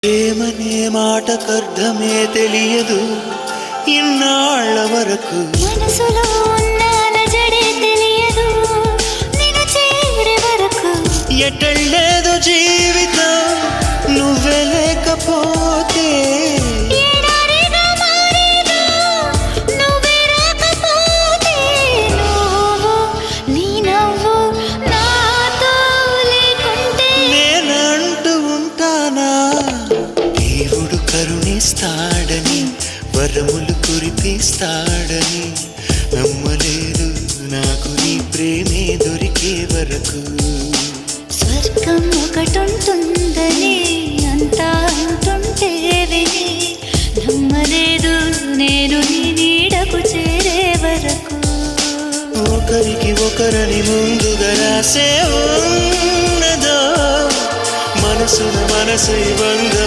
ప్రేమనే మాటకర్థమే తెలియదు ఇన్నాళ్ళ వరకు మనసులో ఉన్న అలజడే తెలియదు నిన్ను చేరే వరకు ఎటళ్ళేదో జీవితం నువ్వే లేకపోతే ఎడారిగా మారేదో నువ్వే రాకపోతే నువ్వు నీ నవ్వు నాతో లేకుంటే నేనంటూ ఉంటానా దేవుడు కరుణిస్తాడని వరములు కురిపిస్తాడని నమ్మలేదు నాకు నీ ప్రేమే దొరికే వరకు స్వర్గం ఒకటుంటుందని అంతా అంటుంటే విని నమ్మలేదు నేను నీ నీడకు చేరే వరకు ఒకరికి ఒకరని ముందుగా రాసే ఉన్నదో మనసున మనసు బంధం